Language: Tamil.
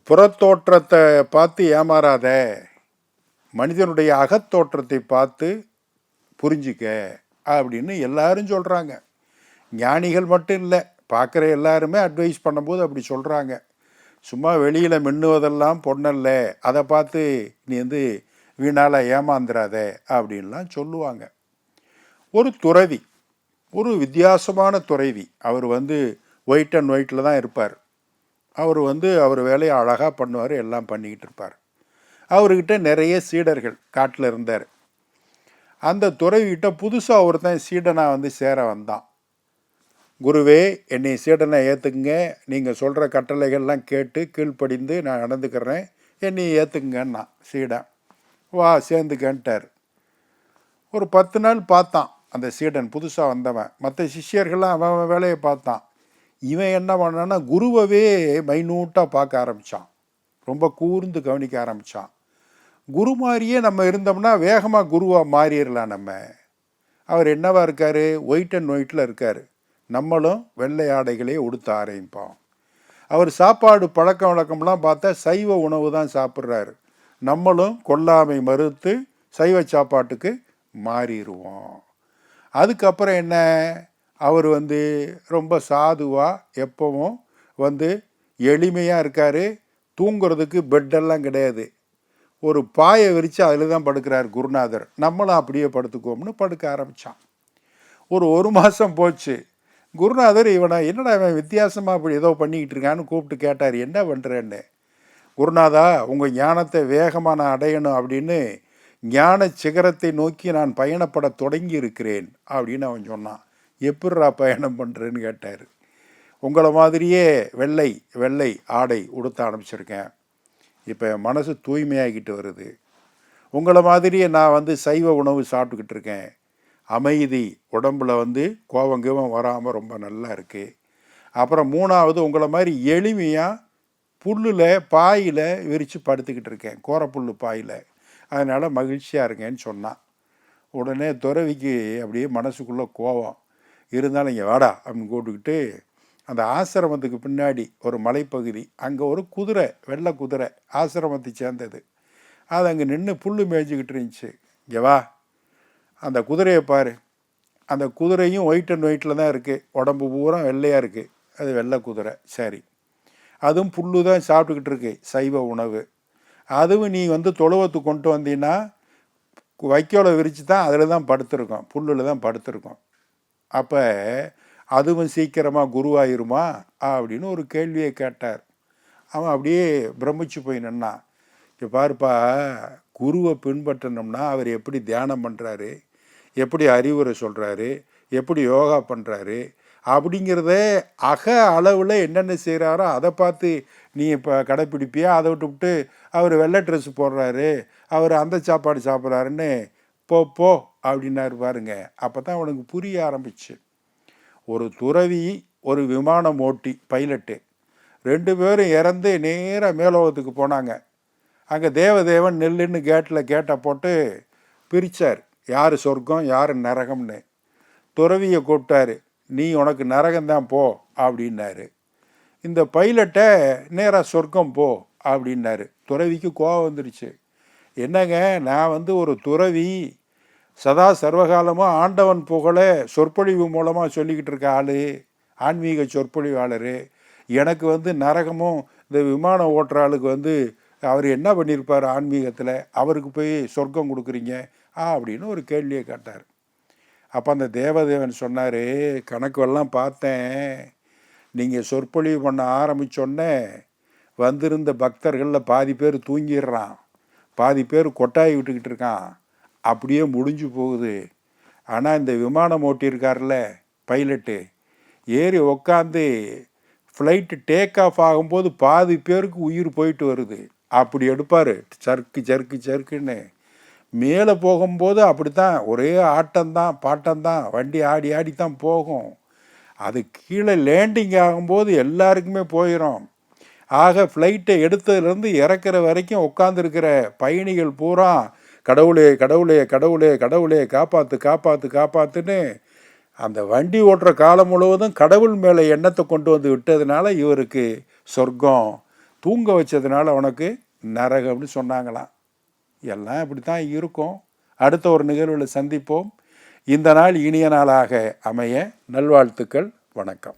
புறத்தோற்றத்தை பார்த்து ஏமாறாத, மனிதனுடைய அகத்தோற்றத்தை பார்த்து புரிஞ்சிக்க அப்படின்னு எல்லாரும் சொல்கிறாங்க. ஞானிகள் மட்டும் இல்லை, பார்க்குற எல்லாருமே அட்வைஸ் பண்ணும்போது அப்படி சொல்கிறாங்க. சும்மா வெளியில் மின்னுவதெல்லாம் பொண்ணல்ல, அதை பார்த்து நீ வீணால் ஏமாந்துடாத அப்படின்லாம் சொல்லுவாங்க. ஒரு துறவி, ஒரு வித்தியாசமான துறவி, அவர் ஒயிட் அண்ட் ஒயிட்டில் தான் இருப்பார். அவர் அவர் வேலையை அழகாக பண்ணுவார், எல்லாம் பண்ணிக்கிட்டு இருப்பார். அவர்கிட்ட நிறைய சீடர்கள் காட்டில் இருந்தார். அந்த துறவிகிட்ட புதுசாக ஒருத்தன் சீடனாக சேர வந்தான். குருவே, என்னை சீடனை ஏற்றுக்குங்க, நீங்கள் சொல்கிற கட்டளைகள்லாம் கேட்டு கீழ்ப்படிந்து நான் நடந்துக்கிறேன், என்னை ஏற்றுக்குங்கன்னா சீடன். வா சேர்ந்துக்கன்ட்டார். ஒரு 10 நாள் பார்த்தான் அந்த சீடன், புதுசாக வந்தவன். மற்ற சிஷ்யர்கள்லாம் அவன் வேலையை பார்த்தான். இவன் என்ன பண்ணான்னா குருவவே மைனூட்டாக பார்க்க ஆரம்பித்தான், ரொம்ப கூர்ந்து கவனிக்க ஆரம்பித்தான். குரு மாதிரியே நம்ம இருந்தோம்னா வேகமாக குருவாக மாறிடலாம் நம்ம. அவர் என்னவா இருக்கார்? ஒயிட் அண்ட் ஒயிட்டில் இருக்கார். நம்மளும் வெள்ளை ஆடைகளே உடுத்த ஆரம்பிப்போம். அவர் சாப்பாடு பழக்க வழக்கம்லாம் பார்த்தா சைவ உணவு தான் சாப்பிட்றாரு. நம்மளும் கொல்லாமை மறுத்து சைவ சாப்பாட்டுக்கு மாறிடுவோம். அதுக்கப்புறம் என்ன, அவர் ரொம்ப சாதுவாக எப்பவும் எளிமையாக இருக்கார். தூங்குறதுக்கு பெட்டெல்லாம் கிடையாது, ஒரு பாயை விரித்து அதில் தான் படுக்கிறார் குருநாதர். நம்மளும் அப்படியே படுத்துக்குவோம்னு படுக்க ஆரம்பித்தான். ஒரு மாதம் போச்சு. குருநாதர் இவனை என்னடா இவன் வித்தியாசமாக அப்படி ஏதோ பண்ணிக்கிட்டு இருக்கான்னு கூப்பிட்டு கேட்டார், என்ன பண்ணுறேன்னு. குருநாதா, உங்கள் ஞானத்தை வேகமாக நான் அடையணும் அப்படின்னு ஞான சிகரத்தை நோக்கி நான் பயணப்பட தொடங்கி இருக்கிறேன் அப்படின்னு அவன் சொன்னான். எப்படிரா பயணம் பண்ணுறேன்னு கேட்டார். உங்களை மாதிரியே வெள்ளை வெள்ளை ஆடை உடுத்த ஆரம்பிச்சிருக்கேன். இப்போ மனசு தூய்மையாகிட்டு வருது. உங்களை மாதிரியே நான் சைவ உணவு சாப்பிட்டுக்கிட்டு இருக்கேன். அமைதி, உடம்புல கோவம் வராமல் ரொம்ப நல்லா இருக்குது. அப்புறம் 3வது, உங்களை மாதிரி எளிமையாக புல்லில் பாயில் விரித்து படுத்துக்கிட்டு இருக்கேன், கோரப்புல் பாயில். அதனால் மகிழ்ச்சியாக இருக்கேன்னு சொன்னான். உடனே துறவிக்கு அப்படியே மனசுக்குள்ளே கோவம் இருந்தாலும், இங்கே வாடா அப்படின்னு கூப்பிட்டுக்கிட்டு அந்த ஆசிரமத்துக்கு பின்னாடி ஒரு மலைப்பகுதி, அங்கே ஒரு குதிரை, வெள்ளை குதிரை, ஆசிரமத்தை சேர்ந்தது. அது அங்கே நின்று புல் மேய்ச்சிக்கிட்டு இருந்துச்சு. இங்கே வா, அந்த குதிரையை பாரு. அந்த குதிரையும் ஒயிட் அண்ட் ஒயிட்டில் தான் இருக்குது, உடம்பு பூரா வெள்ளையாக இருக்குது. அது வெள்ளை குதிரை. சரி, அதுவும் புல்லு தான் சாப்பிட்டுக்கிட்டு இருக்கு, சைவ உணவு. அதுவும் நீ தொழுவத்துக்கு கொண்டு வந்தீங்கன்னா வைக்கோலை விரித்து தான் அதில் தான் படுத்துருக்கோம், புல்லில் தான் படுத்துருக்கோம். அப்போ அதுவும் சீக்கிரமாக குருவாயிருமா அப்படின்னு ஒரு கேள்வியை கேட்டார். அவன் அப்படியே பிரமிச்சு போய் நின்னான். இப்போ பாருப்பா, குருவை பின்பற்றணும்னா அவர் எப்படி தியானம் பண்ணுறாரு, எப்படி அறிவுரை சொல்கிறாரு, எப்படி யோகா பண்ணுறாரு அப்படிங்கிறத அக அளவில் என்னென்ன செய்கிறாரோ அதை பார்த்து நீ இப்போ கடைப்பிடிப்பியா? அதை விட்டு அவர் வெள்ளை ட்ரெஸ் போடுறாரு, அவர் அந்த சாப்பாடு சாப்பிட்றாருன்னு போ அப்படின்னாரு பாருங்க. அப்போ தான் அவனுக்கு புரிய ஆரம்பிச்சு. ஒரு துறவி, ஒரு விமானம் ஓட்டி பைலட்டு, 2 பேரும் இறந்து நேராக மேலோகத்துக்கு போனாங்க. அங்கே தேவதேவன் நெல்லுன்னு கேட்டை போட்டு பிரித்தார், யார் சொர்க்கம் யார் நரகம்னு. துறவியை கூப்பிட்டாரு, நீ உனக்கு நரகம்தான் போ அப்படின்னாரு. இந்த பைலட்டை நேராக சொர்க்கம் போ அப்படின்னாரு. துறவிக்கு கோவம் வந்துருச்சு. என்னங்க, நான் ஒரு துறவி, சதா சர்வகாலமாக ஆண்டவன் புகழ சொற்பொழிவு மூலமாக சொல்லிக்கிட்டு இருக்க ஆள், ஆன்மீக சொற்பொழிவாளர். எனக்கு நரகமும் இந்த விமானம் ஓட்டுற ஆளுக்கு அவர் என்ன பண்ணியிருப்பார் ஆன்மீகத்தில், அவருக்கு போய் சொர்க்கம் கொடுக்குறீங்க அப்படின்னு ஒரு கேள்வியை கேட்டார். அப்போ அந்த தேவதேவன் சொன்னார், கணக்கெல்லாம் பார்த்தேன், நீங்கள் சொற்பொழிவு பண்ண ஆரம்பித்தோடனே வந்திருந்த பக்தர்களில் பாதி பேர் தூங்கிடுறான், பாதி பேர் கொட்டாய் விட்டுக்கிட்டு இருக்கான், அப்படியே முடிஞ்சு போகுது. ஆனால் இந்த விமானம் ஓட்டியிருக்கார்ல பைலட்டு, ஏறி உக்காந்து ஃப்ளைட்டு டேக் ஆஃப் ஆகும்போது பாதி பேருக்கு உயிர் போயிட்டு வருது. அப்படி எடுப்பார், சறுக்கு சறுக்கு சறுக்குன்னு. மேலே போகும்போது அப்படித்தான், ஒரே ஆட்டம்தான் பாட்டம்தான், வண்டி ஆடி ஆடி தான் போகும். அது கீழே லேண்டிங் ஆகும்போது எல்லாருக்குமே போயிடும். ஆக ஃப்ளைட்டை எடுத்ததுலேருந்து இறக்குற வரைக்கும் உட்காந்துருக்கிற பயணிகள் பூரா கடவுளே கடவுளே கடவுளே கடவுளே காப்பாற்று காப்பாற்று காப்பாற்றுன்னு அந்த வண்டி ஓட்டுற காலம் முழுவதும் கடவுள் மேலே எண்ணத்தை கொண்டு விட்டதுனால இவருக்கு சொர்க்கம், தூங்க வச்சதுனால உனக்கு நரகம்னு சொன்னாங்களாம். எல்லாம் இப்படி தான் இருக்கும். அடுத்த ஒரு நிகழ்வில் சந்திப்போம். இந்த நாள் இனிய நாளாக அமைய நல்வாழ்த்துக்கள். வணக்கம்.